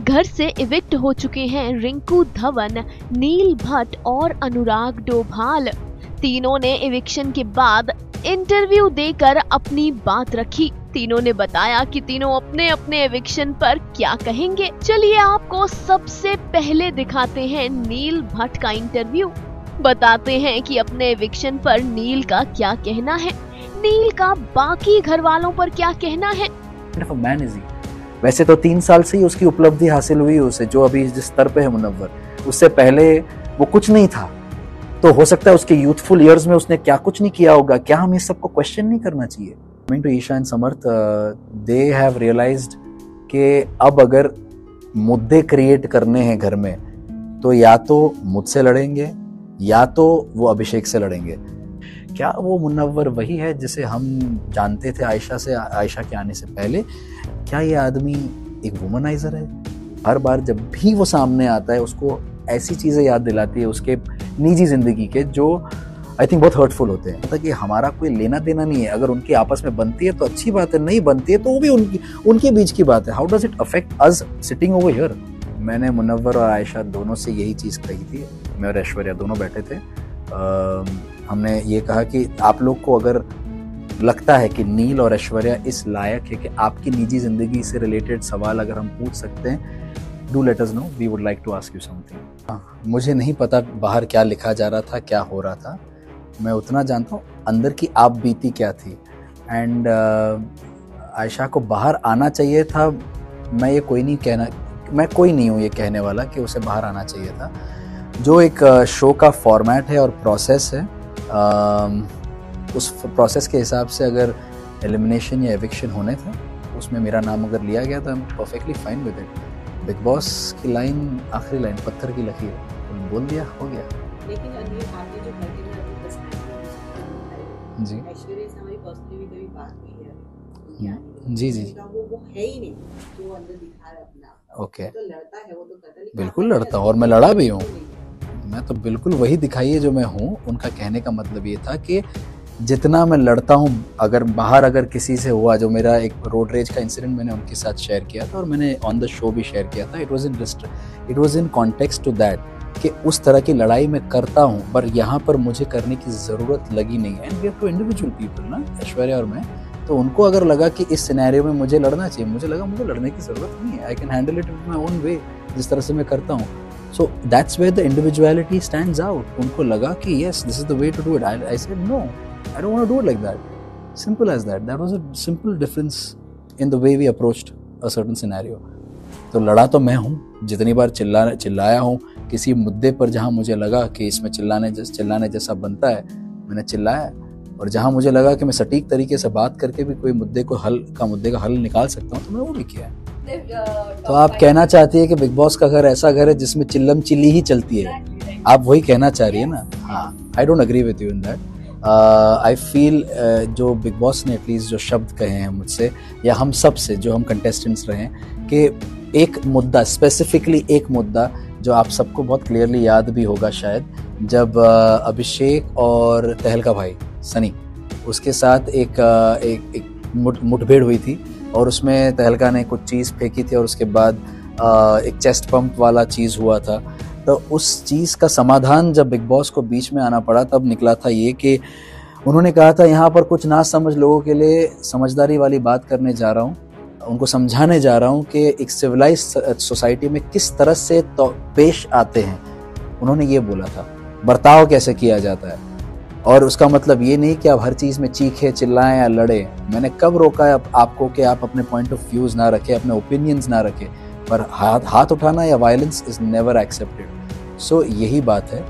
घर से इविक्ट हो चुके हैं रिंकू धवन, नील भट्ट और अनुराग डोभाल। तीनों ने इविक्शन के बाद इंटरव्यू देकर अपनी बात रखी। तीनों ने बताया कि तीनों अपने अपने एविक्शन पर क्या कहेंगे। चलिए आपको सबसे पहले दिखाते हैं नील भट्ट का इंटरव्यू। बताते हैं कि अपने एविक्शन पर नील का क्या कहना है, नील का बाकी घर वालों पर क्या कहना है। वैसे तो 3 साल से ही उसकी उपलब्धि हासिल हुई उसे, जो अभी जिस स्तर पे है मुनव्वर, उससे पहले वो कुछ नहीं था। तो हो सकता है उसके यूथफुल ईयर्स में उसने क्या कुछ नहीं किया होगा। क्या हम इस सबको क्वेश्चन नहीं करना चाहिए? Coming to Isha and Samarth, they have realised कि अब अगर मुद्दे क्रिएट करने हैं घर में तो या तो मुझसे लड़ेंगे या तो वो अभिषेक से लड़ेंगे। क्या वो मुनव्वर वही है जिसे हम जानते थे आयशा के आने से पहले? क्या ये आदमी एक वुमनाइजर है? हर बार जब भी वो सामने आता है उसको ऐसी चीजें याद दिलाती है उसके निजी जिंदगी के, जो आई थिंक बहुत हर्टफुल होते हैं। मतलब कि हमारा कोई लेना देना नहीं है। अगर उनकी आपस में बनती है तो अच्छी बात है, नहीं बनती है तो वो भी उनके बीच की बात है। How does it affect us sitting over here? मैंने मुनव्वर और आयशा दोनों से यही चीज कही थी। मैं और ऐश्वर्या दोनों बैठे थे। हमने ये कहा कि आप लोग को अगर लगता है कि नील और ऐश्वर्या इस लायक है कि आपकी निजी जिंदगी से रिलेटेड सवाल अगर हम पूछ सकते हैं, do let us know, we would like to ask you something. मुझे नहीं पता बाहर क्या लिखा जा रहा था, क्या हो रहा था। मैं उतना जानता हूँ अंदर की आप बीती क्या थी। एंड आयशा को बाहर आना चाहिए था। मैं कोई नहीं हूँ ये कहने वाला कि उसे बाहर आना चाहिए था। जो एक शो का फॉर्मेट है और प्रोसेस है, उस प्रोसेस के हिसाब से अगर एलिमिनेशन या एविक्शन होने थे, उसमें मेरा नाम अगर लिया गया तो I am perfectly fine with it. Big boss की लाइन, आखिरी लाइन पत्थर की लकीर, बोल दिया, हो गया। लेकिन अभी आपने जो घर के जी ऐश्वर्या से हमारी पर्सनली भी कभी बात हुई है जी जी, वो है ही नहीं जो अंदर दिखा रहा है अपना। ओके, तो लड़ता है वो तो करता है, बिल्कुल लड़ता हूँ और मैं लड़ा भी हूँ। मैं तो बिल्कुल वही दिखाई है जो मैं हूँ। उनका कहने का मतलब ये था कि जितना मैं लड़ता हूँ, अगर किसी से हुआ, जो मेरा एक रोड रेज का इंसिडेंट मैंने उनके साथ शेयर किया था और मैंने ऑन द शो भी शेयर किया था। It was in context to that कि उस तरह की लड़ाई मैं करता हूँ, पर यहाँ पर मुझे करने की ज़रूरत लगी नहीं। And we have to individual people ना, ऐश्वर्या और मैं। तो उनको अगर लगा कि इस सिनेरियो में मुझे लड़ना चाहिए, मुझे लगा मुझे लड़ने की ज़रूरत नहीं है। I can handle it with my own way, जिस तरह से मैं करता हूँ। So that's where the individuality stands out. उनको लगा कि yes, this is the way to do it. I said no, I don't want to do it like that. Simple as that. That was a simple difference in the way we approached a certain scenario. तो लड़ा तो मैं हूँ, जितनी बार चिल्लाया हूँ किसी मुद्दे पर जहाँ मुझे लगा कि इसमें चिल्लाने जैसा बनता है, मैंने चिल्लाया। और जहाँ मुझे लगा कि मैं सटीक तरीके से बात करके भी कोई मुद्दे का हल निकाल सकता हूँ, तो मैं वो भी किया है। तो आप कहना चाहती है कि बिग बॉस का घर ऐसा घर है जिसमें चिल्लम चिल्ली ही चलती है, आप वही कहना चाह रही है ना? हाँ, I don't agree with you in that. I feel जो बिग बॉस ने एटलीस्ट जो शब्द कहे हैं मुझसे या हम सब से, जो हम कंटेस्टेंट्स रहे हैं, कि एक मुद्दा, स्पेसिफिकली एक मुद्दा जो आप सबको बहुत क्लियरली याद भी होगा शायद, जब अभिषेक और तहलका भाई सनी, उसके साथ एक मुठभेड़ हुई थी और उसमें तहलका ने कुछ चीज़ फेंकी थी और उसके बाद एक चेस्ट पंप वाला चीज़ हुआ था। तो उस चीज़ का समाधान जब बिग बॉस को बीच में आना पड़ा, तब निकला था ये कि उन्होंने कहा था यहाँ पर कुछ ना समझ लोगों के लिए समझदारी वाली बात करने जा रहा हूँ, उनको समझाने जा रहा हूँ कि एक सिविलाइज सोसाइटी में किस तरह से तो पेश आते हैं। उन्होंने ये बोला था, बर्ताव कैसे किया जाता है। और उसका मतलब ये नहीं कि आप हर चीज़ में चीखें, चिल्लाएं या लड़े। मैंने कब रोका है आपको कि आप अपने पॉइंट ऑफ व्यूज ना रखें, अपने ओपिनियंस ना रखें, पर हाथ उठाना या वायलेंस इज नेवर एक्सेप्टेड। सो यही बात है,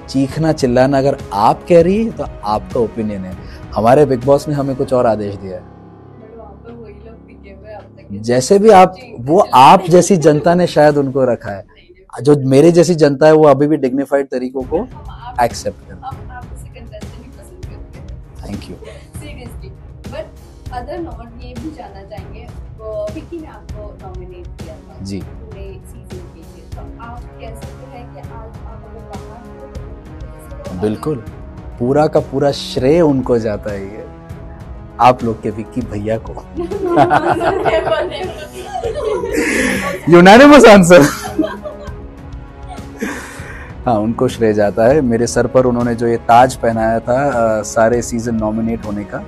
चीखना चिल्लाना अगर आप कह रही है तो आपका ओपिनियन है। हमारे बिग बॉस ने हमें कुछ और आदेश दिया है। जैसे भी आप जैसी जनता ने शायद उनको रखा है, जो मेरे जैसी जनता है वो अभी भी डिग्निफाइड तरीकों को एक्सेप्ट कर। Thank you. Seriously, but other not ये भी जानना चाहेंगे, विकी ने आपको नॉमिनेट किया था जी पूरे सीजन के लिए, तो आप कह सकते हैं कि आज आप अगर बाहर बिल्कुल पूरा का पूरा श्रेय उनको जाता है। ये आप लोग के विक्की भैया को। Unanimous answer. हाँ, उनको श्रेय जाता है। मेरे सर पर उन्होंने जो ये ताज पहनाया था सारे सीजन नॉमिनेट होने का।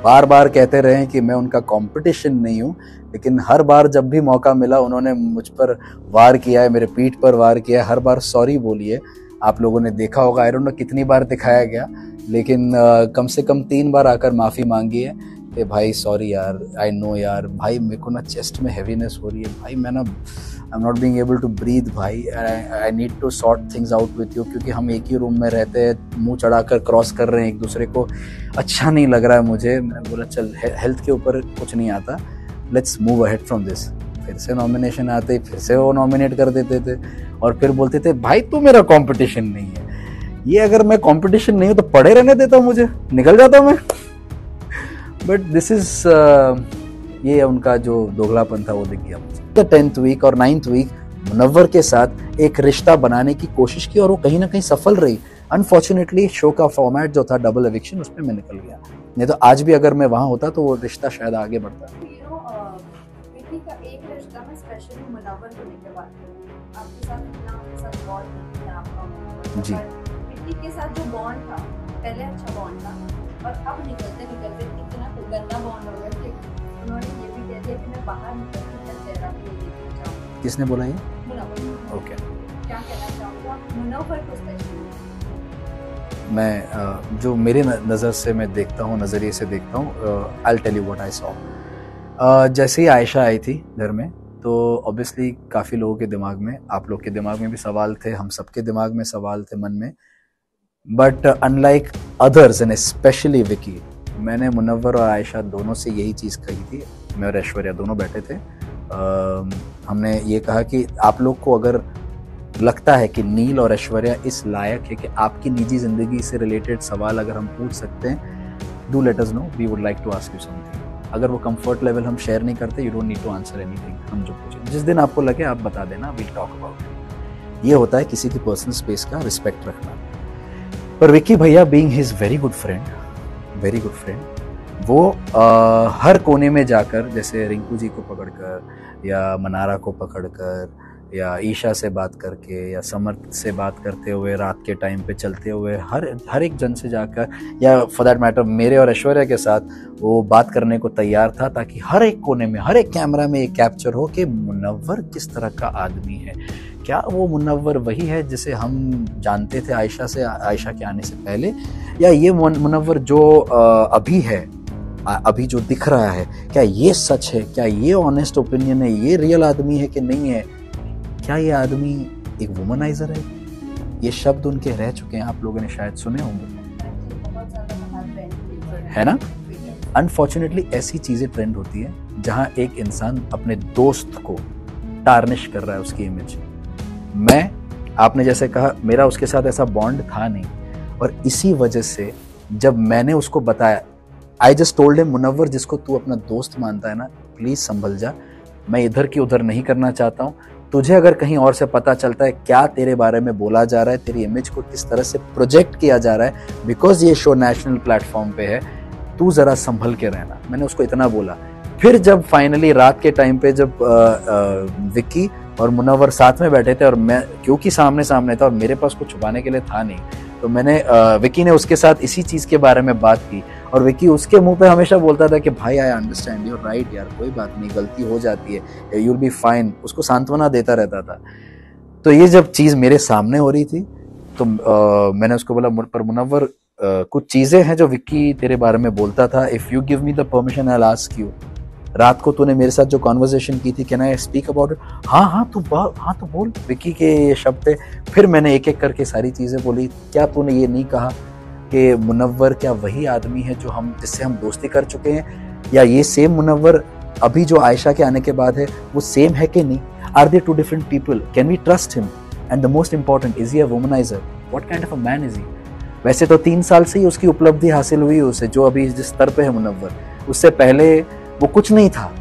बार बार कहते रहे कि मैं उनका कंपटीशन नहीं हूँ, लेकिन हर बार जब भी मौका मिला उन्होंने मुझ पर वार किया है, मेरे पीठ पर वार किया है, हर बार सॉरी बोली है। आप लोगों ने देखा होगा, आई डोंट नो कितनी बार दिखाया गया, लेकिन कम से कम 3 बार आकर माफ़ी मांगी है कि भाई सॉरी यार, आई नो यार, भाई मेरे को ना चेस्ट में हैवीनेस हो रही है भाई, मैं ना I am not being able to breathe भाई, I need to sort things out with you, क्योंकि हम एक ही रूम में रहते हैं, मुंह चढ़ाकर क्रॉस कर रहे हैं एक दूसरे को, अच्छा नहीं लग रहा है मुझे। मैंने बोला चल हेल्थ के ऊपर कुछ नहीं आता, let's move ahead from this. फिर से नॉमिनेशन आते, फिर से वो नॉमिनेट कर देते थे और फिर बोलते थे भाई तू मेरा कंपटीशन नहीं है। ये अगर मैं कंपटीशन नहीं हूँ तो पड़े रहने देता, मुझे निकल जाता मैं। बट दिस इज ये उनका जो दोगलापन था वो दिख गया मुझे। 10th वीक और 9th वीक मुनव्वर के साथ एक रिश्ता बनाने की कोशिश की और वो कहीं ना कहीं सफल रही। अनफॉर्चुनेटली शो का फॉर्मेट जो था डबल एविक्शन, उसमें मैं निकल गया, नहीं तो आज भी अगर मैं वहां होता तो वो रिश्ता शायद आगे बढ़ता। विक्की का एक रिश्ता में स्पेशली मुनव्वर को लेकर बात करूं, आपके साथ इतना आपके साथ बॉन्ड नहीं था आपका जी। विक्की के साथ जो बॉन्ड था पहले अच्छा बॉन्ड था, और अब निकलते निकलते इतना गंदा बॉन्ड हो गया कि उन्होंने ये भी कह दिया कि मैं बाहर निकलकर मेरा चेहरा भी नहीं देखना चाहूँगी। किसने बोला ये? मुनव्वर। ओके। क्या कहना चाहूँगा मुनव्वर को स्पेशली? मैं जो मेरे नज़र से मैं देखता हूँ, नज़रिए से देखता हूँ, I will tell you what I saw. जैसे ही आयशा आई थी घर में तो ऑब्वियसली काफ़ी लोगों के दिमाग में, आप लोग के दिमाग में भी सवाल थे, हम सबके दिमाग में सवाल थे मन में, but unlike others and specially Vicky, मैंने मुनव्वर और आयशा दोनों से यही चीज़ कही थी। मैं और ऐश्वर्या दोनों बैठे थे, हमने ये कहा कि आप लोग को अगर लगता है कि नील और ऐश्वर्या इस लायक है कि आपकी निजी ज़िंदगी से रिलेटेड सवाल अगर हम पूछ सकते हैं, do let us know, we would like to ask you something. अगर वो कंफर्ट लेवल हम शेयर नहीं करते, you don't need to answer anything, हम जो पूछे जिस दिन आपको लगे आप बता देना, वील टॉक अबाउट इट। ये होता है किसी की पर्सनल स्पेस का रिस्पेक्ट रखना। पर विक्की भैया being his very good friend, वो हर कोने में जाकर, जैसे रिंकू जी को पकड़कर या मनारा को पकड़कर या ईशा से बात करके या समर्थ से बात करते हुए, रात के टाइम पे चलते हुए हर एक जन से जाकर, या फॉर दैट मैटर मेरे और ऐश्वर्या के साथ वो बात करने को तैयार था, ताकि हर एक कोने में, हर एक कैमरा में एक कैप्चर हो कि मुनव्वर किस तरह का आदमी है। क्या वो मुनव्वर वही है जिसे हम जानते थे आयशा के आने से पहले, या ये मुनव्वर जो अभी है, अभी जो दिख रहा है, क्या ये सच है, क्या ये ऑनेस्ट ओपिनियन है, ये रियल आदमी है कि नहीं है, क्या ये आदमी एक वुमनाइजर है? ये शब्द उनके रह चुके हैं, आप लोगों ने शायद सुने होंगे, है ना? अनफॉर्चुनेटली ऐसी चीजें ट्रेंड होती है जहां एक इंसान अपने दोस्त को टार्निश कर रहा है, उसकी इमेज। आपने जैसे कहा, मेरा उसके साथ ऐसा बॉन्ड था नहीं, और इसी वजह से जब मैंने उसको बताया, I just told him, Munawar जिसको तू अपना दोस्त मानता है ना, प्लीज संभल जा, मैं इधर की उधर नहीं करना चाहता हूँ। तुझे अगर कहीं और से पता चलता है क्या तेरे बारे में बोला जा रहा है, तेरी इमेज को किस तरह से प्रोजेक्ट किया जा रहा है, बिकॉज ये शो नेशनल प्लेटफॉर्म पे है, तू जरा संभल के रहना। मैंने उसको इतना बोला। फिर जब फाइनली रात के टाइम पे जब विक्की और मुनव्वर साथ में बैठे थे और मैं क्योंकि सामने सामने था और मेरे पास कुछ छुपाने के लिए था नहीं, तो मैंने विक्की ने उसके साथ इसी चीज़ के बारे में बात की, और विक्की उसके मुंह पे हमेशा बोलता था कि भाई आई अंडरस्टैंड, यू राइट यार, कोई बात नहीं, गलती हो जाती है, यू विल बी फाइन, उसको सांत्वना देता रहता था। तो ये जब चीज़ मेरे सामने हो रही थी तो मैंने उसको बोला, पर मुनव्वर कुछ चीज़ें हैं जो विक्की तेरे बारे में बोलता था, if you give me the permission I will ask you. रात को तूने मेरे साथ जो कॉन्वर्सेशन की थी, can I speak about it? हाँ तो बोल। विक्की के ये शब्द थे। फिर मैंने एक एक करके सारी चीज़ें बोली। क्या तूने ये नहीं कहा कि मुनव्वर क्या वही आदमी है जो जिससे हम दोस्ती कर चुके हैं, या ये सेम मुनव्वर अभी जो आयशा के आने के बाद है वो सेम है कि नहीं? Are they two different people? Can we trust him? And the most important, is he a womaniser? What kind of a man is he? वैसे तो 3 साल से ही उसकी उपलब्धि हासिल हुई उसे, जो अभी जिस स्तर पे है मुनव्वर, उससे पहले वो कुछ नहीं था।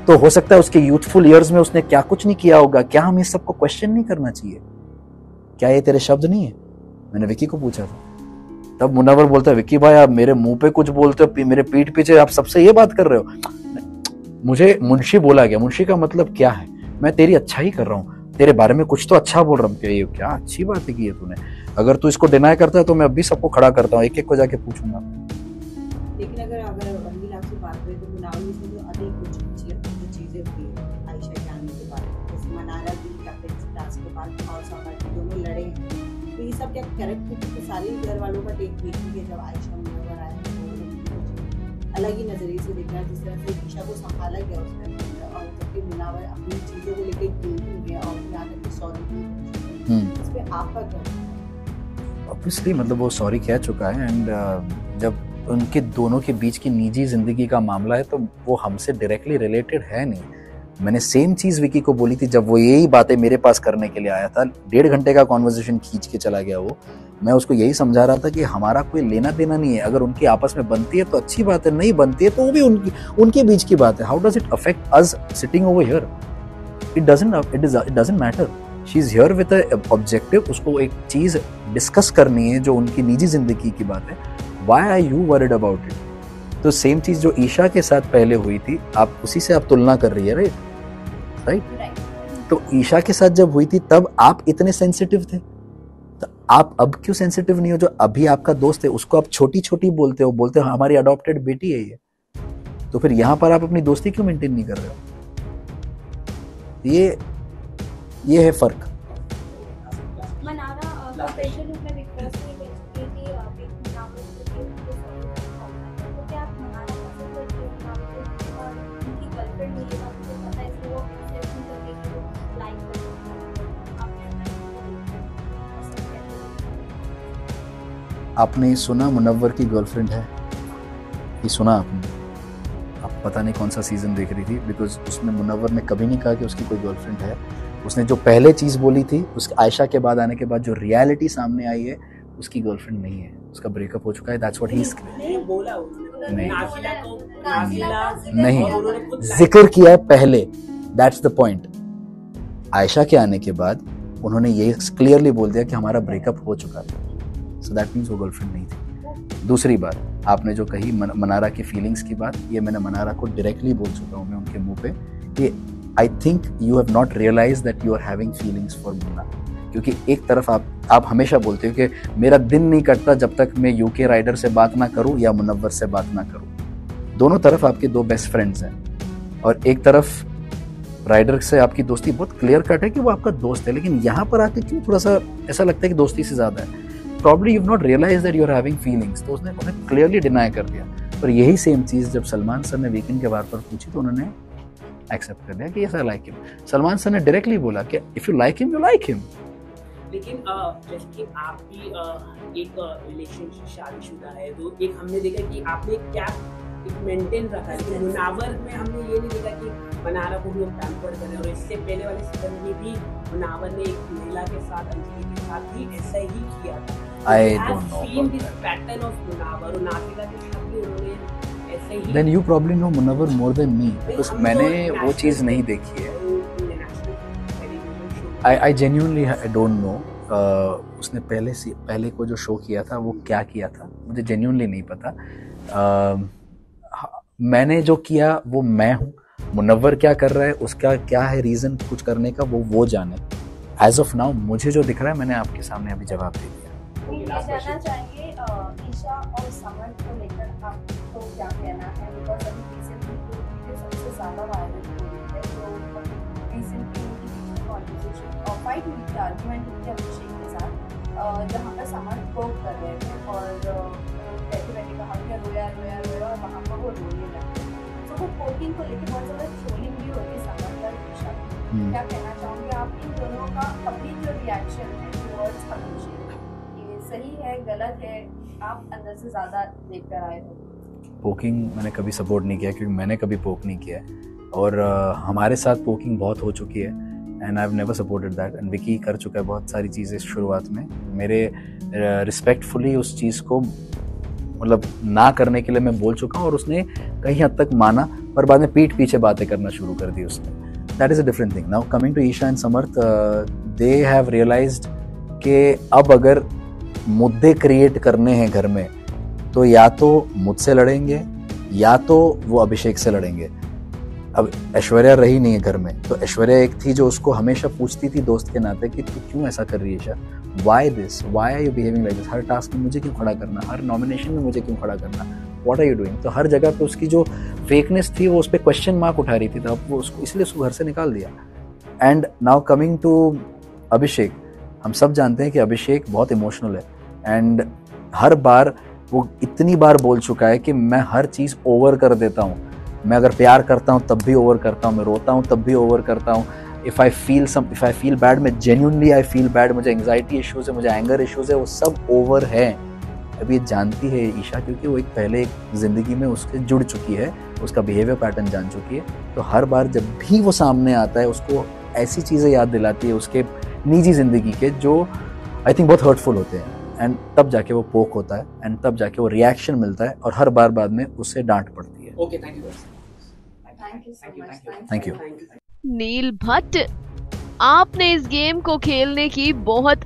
तो हो सकता है उसके यूथफुल ईयर्स में उसने क्या कुछ नहीं किया होगा। क्या हमें सबको क्वेश्चन नहीं करना चाहिए? क्या ये तेरे शब्द नहीं है? मैंने विक्की को पूछा था। तब मुनव्वर बोलता है विक्की भाई आप मेरे मुंह पे कुछ बोलते हो, मेरे पीठ पीछे आप सबसे ये बात कर रहे हो। मुझे मुंशी बोला गया, मुंशी का मतलब क्या है, मैं तेरी अच्छा ही कर रहा हूँ, तेरे बारे में कुछ तो अच्छा बोल रहा हूँ। ये क्या अच्छी बात है की है तूने, अगर तू इसको डिनाई करता है तो मैं अभी सबको खड़ा करता हूँ, एक एक को जाके पूछूंगा। लेकिन अगर रंगील आपसे बात करें तो मुनावर से जो अधिक कुछ जो चीजें हुई आयशा के आने के बाद, जैसे मनारा की कैप्टन क्लास के बाद और समर दोनों लड़े हैं, तो ये सब क्या करेक्ट है? क्योंकि सारे घर वालों का टेक देखी है जब आयशा मुनव्वर आए तो अलग ही नजरिए से देखना, जिस तरह से ईशा को संभाला गया उसके अंदर, और जबकि मुनव्वर अपनी चीजों को लेकर गिल्टी हुए और यहाँ तक कि सॉरी इस पे आपका क्या? ऑब्वियसली मतलब वो सॉरी कह चुका है, एंड जब उनके दोनों के बीच की निजी जिंदगी का मामला है तो वो हमसे डायरेक्टली रिलेटेड है नहीं। मैंने सेम चीज विकी को बोली थी जब वो यही बातें मेरे पास करने के लिए आया था, 1.5 घंटे का कॉन्वर्सेशन खींच के चला गया वो। मैं उसको यही समझा रहा था कि हमारा कोई लेना देना नहीं है, अगर उनकी आपस में बनती है तो अच्छी बात है, नहीं बनती है तो वो भी उनके बीच की बात है। How does it affect us sitting over here? It doesn't matter. She is here with a objective, उसको एक चीज डिस्कस करनी है जो उनकी निजी जिंदगी की बात है। Why are you worried about it? तो सेम चीज जो ईशा के साथ पहले हुई थी, आप उसी से आप तुलना कर रही है, राइट? तो ईशा के साथ जब हुई थी तब आप इतने सेंसिटिव थे, तो आप अब क्यों सेंसिटिव नहीं हो? जो अभी आपका दोस्त है उसको आप छोटी छोटी बोलते हो हमारी अडॉप्टेड बेटी है ये, तो फिर यहां पर आप अपनी दोस्ती क्यों मेंटेन नहीं कर रहे हो? ये है फर्क। आपने सुना मुनव्वर की गर्लफ्रेंड है? ये सुना आपने? आप पता नहीं कौन सा सीजन देख रही थी, बिकॉज उसमें मुनव्वर ने कभी नहीं कहा कि उसकी कोई गर्लफ्रेंड है। उसने जो पहले चीज बोली थी उसके आयशा के बाद आने के बाद जो रियलिटी सामने आई है, उसकी गर्लफ्रेंड नहीं है, उसका ब्रेकअप हो चुका है। दैट्स व्हाट ही नहीं जिक्र किया है पहले, दैट्स द पॉइंट। आयशा के आने के बाद उन्होंने ये क्लियरली बोल दिया कि हमारा ब्रेकअप हो चुका है, सो दैट मीन्स वो गर्लफ्रेंड नहीं थी। दूसरी बात, आपने जो कही मनारा की फीलिंग्स की बात, ये मैंने मनारा को डायरेक्टली बोल चुका हूँ मैं उनके मुंह पे कि I think you have not realise that you are having feelings for Munna. क्योंकि एक तरफ आप हमेशा बोलते हो कि मेरा दिन नहीं कटता जब तक मैं यूके राइडर से बात ना करूं या मुनव्वर से बात ना करूं। दोनों तरफ आपके दो बेस्ट फ्रेंड्स हैं, और एक तरफ राइडर से आपकी दोस्ती बहुत क्लियर कट है कि वो आपका दोस्त है, लेकिन यहाँ पर आके क्यों थोड़ा सा ऐसा लगता है कि दोस्ती से ज्यादा है? Probably you've not realized that you're having feelings। तो उसने उन्हें क्लियरली डिनाई कर दिया। पर यही सेम चीज जब सलमान सर ने वीकेंड के बार पर पूछी तो उन्होंने एक्सेप्ट कर दिया कि ऐसा लाइक हिम। सलमान सर ने डायरेक्टली बोला कि if you like him you like him. लेकिन जैसे कि आप भी एक रिलेशनशिप शादीशुदा है, तो एक हमने देखा कि आपने क्या मेंटेन रखा है, लेकिन मुनावर में हमने ये नहीं देखा कि मनारा को भी लोग पैम्पर कर रहे हैं। और इससे पहले वाले सीजन में भी मुनावर ने एक महिला के साथ, अंजलि के साथ भी ऐसा ही किया था। I don't know seen this pattern of Munawar और नाफिला के साथ भी उन्होंने ऐसे ही। Then you probably know Munawwar more than me, because मैंने वो चीज़ नहीं देखी है। I genuinely don't know। उसने पहले को जो शो किया था वो क्या किया था मुझे genuinely नहीं पता। मैंने जो किया वो मैं हूँ, मुनव्वर क्या कर रहा है उसका क्या है रीजन कुछ करने का वो जाने। एज ऑफ नाउ मुझे जो दिख रहा है मैंने आपके सामने अभी जवाब दे दिया। जानना चाहेंगे ईशा और समर को लेकर आपको क्या कहना है, बिकॉज अभी रिसेंटली जो वीडियो सबसे ज़्यादा वायरल हो रही है, तो रिसेंटली उनकी बीच में कॉन्वर्सेशन और फाइट हुई थी, आर्ग्यूमेंट हुई थी अभिषेक के साथ, जहाँ पर समर पोक कर रहे थे और बैठे बैठे कहा कि रोया रोया रोया और वहाँ पर वो रोने लगे। तो वो पोकिंग को लेकर बहुत ज़्यादा ट्रोलिंग भी हो रही है समर पर ईशा। क्या कहना चाहूँगी आप इन दोनों का, अपनी जो रिएक्शन है टुवर्ड्स अभिषेक, ये सही है गलत है, आप अंदर से ज़्यादा देख कर आए हो? पोकिंग मैंने कभी सपोर्ट नहीं किया, क्योंकि मैंने कभी पोक नहीं किया है, और हमारे साथ पोकिंग बहुत हो चुकी है, and I have never supported that. And Vicky कर चुका है बहुत सारी चीज़ें शुरुआत में, मेरे रिस्पेक्टफुली उस चीज़ को मतलब ना करने के लिए मैं बोल चुका हूँ, और उसने कहीं हद तक माना, पर बाद में पीठ पीछे बातें करना शुरू कर दी उसने। That is a different thing. Now coming to Isha and Samarth, they have realised कि अब अगर मुद्दे क्रिएट करने हैं घर में, तो या तो मुझसे लड़ेंगे या तो वो अभिषेक से लड़ेंगे। अब ऐश्वर्या रही नहीं है घर में, तो ऐश्वर्या एक थी जो उसको हमेशा पूछती थी दोस्त के नाते कि तू क्यों ऐसा कर रही है Isha, why this, why are you behaving like this, हर टास्क में मुझे क्यों खड़ा करना, हर नॉमिनेशन में मुझे क्यों खड़ा करना, व्हाट आर यू डूइंग। तो हर जगह पे उसकी जो फेकनेस थी वो उस पर क्वेश्चन मार्क उठा रही थी, तो अब वो उसको इसलिए उसको घर से निकाल दिया। एंड नाउ कमिंग टू अभिषेक, हम सब जानते हैं कि अभिषेक बहुत इमोशनल है एंड हर बार वो इतनी बार बोल चुका है कि मैं हर चीज़ ओवर कर देता हूँ, मैं अगर प्यार करता हूँ तब भी ओवर करता हूँ, मैं रोता हूँ तब भी ओवर करता हूँ, इफ़ आई फील बैड, मैं जेन्युइनली आई फील बैड, मुझे एंग्जाइटी इश्यूज़ है, मुझे एंगर इश्यूज़ है, वो सब ओवर है। अब ये जानती है ईशा, क्योंकि वो एक पहले एक ज़िंदगी में उसके जुड़ चुकी है, उसका बिहेवियर पैटर्न जान चुकी है, तो हर बार जब भी वो सामने आता है उसको ऐसी चीज़ें याद दिलाती है उसके निजी ज़िंदगी के जो आई थिंक बहुत हर्टफुल होते हैं, एंड तब जाके वो पोक होता है एंड तब जाके वो रिएक्शन मिलता है और हर बार बाद में उससे डांट पड़ती है। Okay, thank you thank you. Neel Bhatt, आपने इस गेम को खेलने की बहुत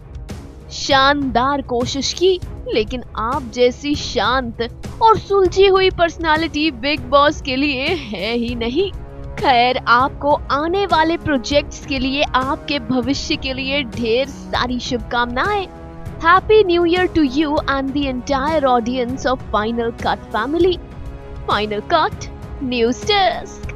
शानदार कोशिश की, लेकिन आप जैसी शांत और सुलझी हुई पर्सनालिटी बिग बॉस के लिए है ही नहीं। खैर, आपको आने वाले प्रोजेक्ट्स के लिए, आपके भविष्य के लिए ढेर सारी शुभकामनाएं। Happy new year to you and the entire audience of final cut family. Final cut news desk.